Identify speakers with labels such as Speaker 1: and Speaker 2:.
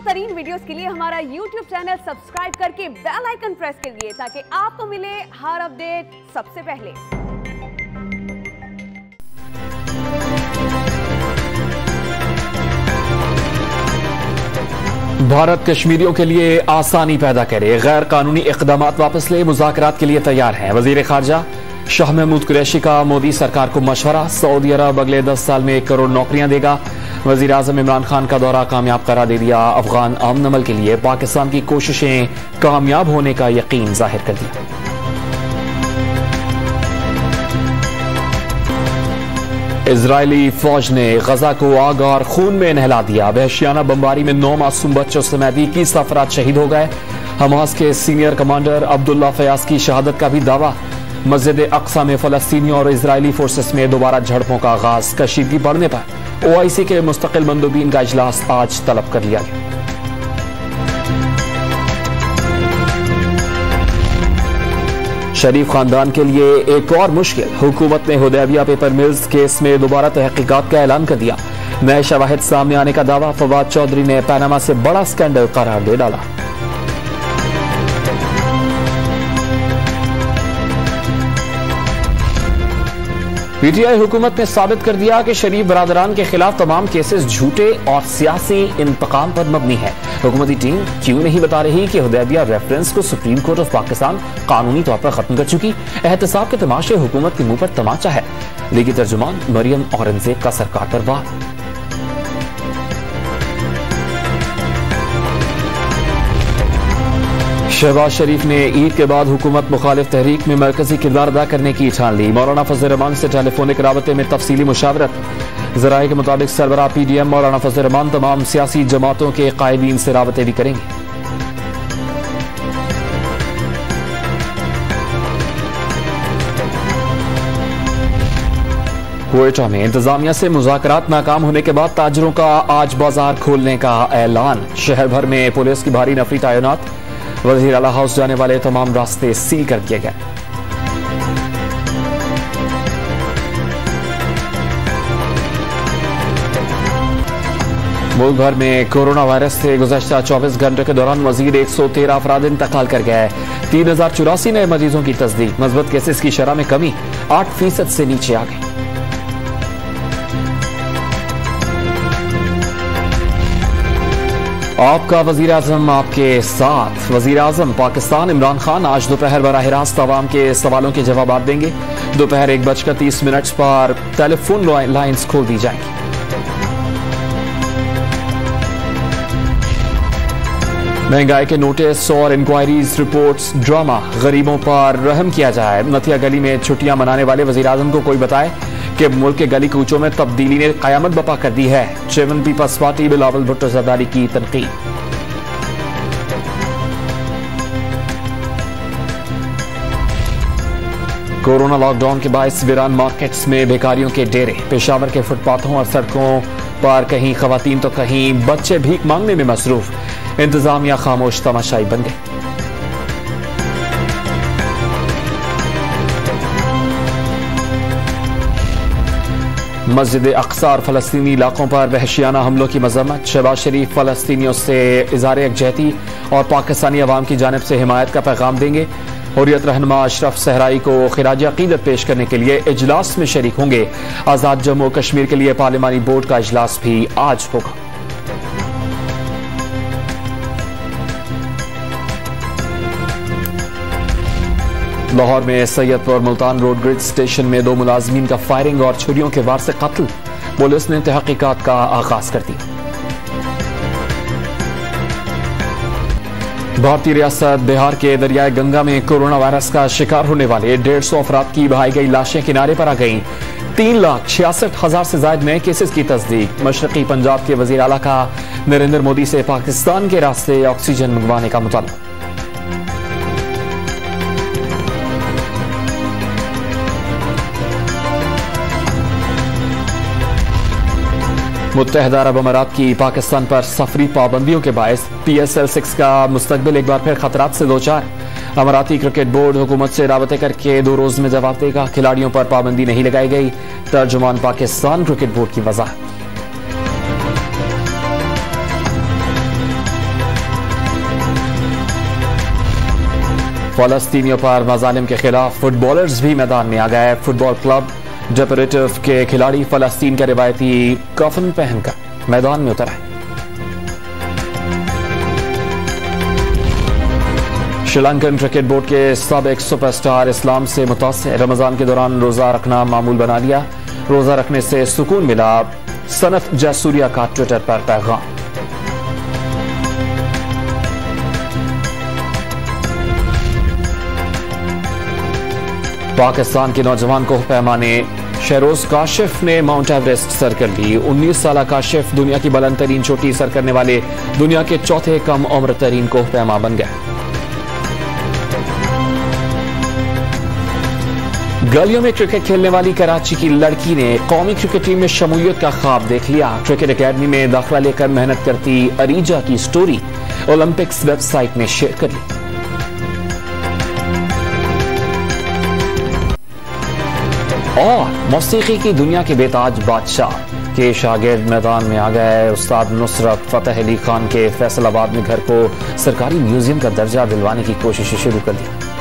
Speaker 1: तरीन वीडियोस के लिए हमारा YouTube चैनल सब्सक्राइब करके बेल आइकन प्रेस करिए ताकि आपको मिले हर अपडेट सबसे पहले।
Speaker 2: भारत कश्मीरियों के लिए आसानी पैदा करे, गैर कानूनी इक़दामात वापस ले, मुज़ाकरात के लिए तैयार है। वज़ीर ख़ारजा शाह महमूद कुरैशी का मोदी सरकार को मशवरा, सऊदी अरब अगले 10 साल में 1 करोड़ नौकरियां देगा। वज़ीर आज़म इमरान खान का दौरा कामयाब करार दे दिया, अफगान अमन अमल के लिए पाकिस्तान की कोशिशें कामयाब होने का यकीन जाहिर कर दिया। इजरायली फौज ने गजा को आग और खून में नहला दिया। वहशियाना बमबारी में 9 मासूम बच्चों समेत 21 अफराद शहीद हो गए। हमास के सीनियर कमांडर अब्दुल्ला फयाज की शहादत का भी दावा। मस्जिद अक्सा में फलस्तीनियों और इजरायली फोर्सेस में दोबारा झड़पों का आगाज। कशीदगी बढ़ने पर OIC के मुस्तकिल मंदूबीन का इजलास आज तलब कर लिया गया। शरीफ खानदान के लिए एक और मुश्किल, हुकूमत ने हुदैबिया पेपर मिल्स केस में दोबारा तहकीकात का ऐलान कर दिया। नए शवाहिद सामने आने का दावा। फवाद चौधरी ने पनामा से बड़ा स्कैंडल करार दे डाला। PTI हुकूमत ने साबित कर दिया कि शरीफ बरादरान के खिलाफ तमाम केसेस झूठे और सियासी इंतकाम पर मबनी है। हुकूमती टीम क्यों नहीं बता रही कि हुदैबिया रेफरेंस को सुप्रीम कोर्ट ऑफ पाकिस्तान कानूनी तौर पर खत्म कर चुकी। एहतसाब के तमाशे हुकूमत के मुंह पर तमाचा है। लीगी तर्जुमान मरियम औरंगजेब का सरकार पर वार। शहबाज शरीफ ने ईद के बाद हुकूमत मुखालिफ तहरीक में मरकजी किरदार अदा करने की ठान ली। मौलाना फजल रहमान से टेलीफोनिक राबते में तफसीली मुशावरत। जराये के मुताबिक सरबराह PDM मौलाना फजल रहमान तमाम सियासी जमातों के कायदीन से राबते भी करेंगे। क्वेटा में इंतजामिया से मुज़ाकरात नाकाम होने के बाद ताजरों का आज बाजार खोलने का ऐलान। शहर भर में पुलिस की भारी नफरी तैनात। वजीर आला हाउस जाने वाले तमाम रास्ते सील कर दिए गए। मुल्क भर में कोरोना वायरस से गुज़श्ता 24 घंटे के दौरान मजीद 113 अफराद इंतकाल कर गए। 3084 नए मरीजों की तस्दीक। मस्बत केसेस की शरह में कमी 8% से नीचे आ गई। आपका वजीर आजम आपके साथ। वजीर आजम पाकिस्तान इमरान खान आज दोपहर बराह रास्त अवाम के सवालों के जवाब देंगे। दोपहर 1:30 पर टेलीफोन लाइन्स खोल दी जाएंगी। महंगाई के नोटिस और इंक्वायरीज रिपोर्ट्स ड्रामा। गरीबों पर रहम किया जाए। नथिया गली में छुट्टियां मनाने वाले वजीर आजम को कोई बताए कि मुल्क के गली कूचों में तब्दीली ने कयामत बपा कर दी है। Chairman Peoples Party Bilawal Bhutto Zardari की तनकीद। कोरोना लॉकडाउन के बायस वीरान मार्केट्स में बेकारियों के डेरे। पेशावर के फुटपाथों और सड़कों पर कहीं खवातीन तो कहीं बच्चे भीख मांगने में मसरूफ। इंतजामिया खामोश तमाशाई बन गई। मस्जिद अक्सा और फलस्तीनी इलाकों पर वहशियाना हमलों की मजम्मत। शहबाज शरीफ फलस्तीनियों से इज़हार यकजहती और पाकिस्तानी अवाम की जानिब से हिमायत का पैगाम देंगे। हुर्रियत रहनुमा अशरफ सहराई को खिराज अकीदत पेश करने के लिए इजलास में शरीक होंगे। आज़ाद जम्मू कश्मीर के लिए पार्लिमानी बोर्ड का इजलास भी आज होगा। लाहौर में Saidpur Multan road grid station में 2 मुलाजमीन का फायरिंग और छुरियों के वार से कत्ल। पुलिस ने तहकीकात का आगाज कर दिया। भारतीय रियासत बिहार के दरियाए गंगा में कोरोना वायरस का शिकार होने वाले 150 अफराद की बहाई गई लाशें किनारे पर आ गईं। 3,66,000 से ज्यादा नए केसेस की तस्दीक। मशरकी पंजाब के वजीर आला का नरेंद्र मोदी से पाकिस्तान के रास्ते ऑक्सीजन मंगवाने का मुतालबा। मुत्तहदा अरब अमारात की पाकिस्तान पर सफरी पाबंदियों के बायस PSL-6 का मुस्तकबिल एक बार फिर खतरात से दो चार। अमाराती क्रिकेट बोर्ड हुकूमत से राबते करके 2 रोज में जवाब देगा। खिलाड़ियों पर पाबंदी नहीं लगाई गई। तर्जुमान पाकिस्तान क्रिकेट बोर्ड की वजाहत। फलस्तीनियों पर मजालिम के खिलाफ फुटबॉलर्स भी मैदान में आ गए। फुटबॉल क्लब डेपोरेटिव के खिलाड़ी फलस्तीन का रिवायती कफन पहनकर मैदान में उतर आए। श्रीलंकन क्रिकेट बोर्ड के सब एक सुपरस्टार इस्लाम से मुतासिर, रमजान के दौरान रोजा रखना मामूल बना लिया। रोजा रखने से सुकून मिला, सनत जयसूर्या का ट्विटर पर पैगाम। पाकिस्तान के नौजवान कोह पैमाने शहरोज काशिफ ने माउंट एवरेस्ट सर कर ली। 19 साल काशिफ दुनिया की बुलंद तरीन चोटी सर करने वाले दुनिया के चौथे कम उम्र तरीन कोह पैमा बन गए। गलियों में क्रिकेट खेलने वाली कराची की लड़की ने कौमी क्रिकेट टीम में शमूलियत का ख्वाब देख लिया। क्रिकेट एकेडमी में दाखिला लेकर मेहनत करती अरीजा की स्टोरी ओलंपिक्स वेबसाइट में शेयर कर ली। और मौसीकी की दुनिया के बेताज बादशाह के शागिर्द मैदान में आ गए। उस्ताद नुसरत फतेह अली खान के फैसलाबाद में घर को सरकारी म्यूजियम का दर्जा दिलवाने की कोशिशें शुरू कर दी।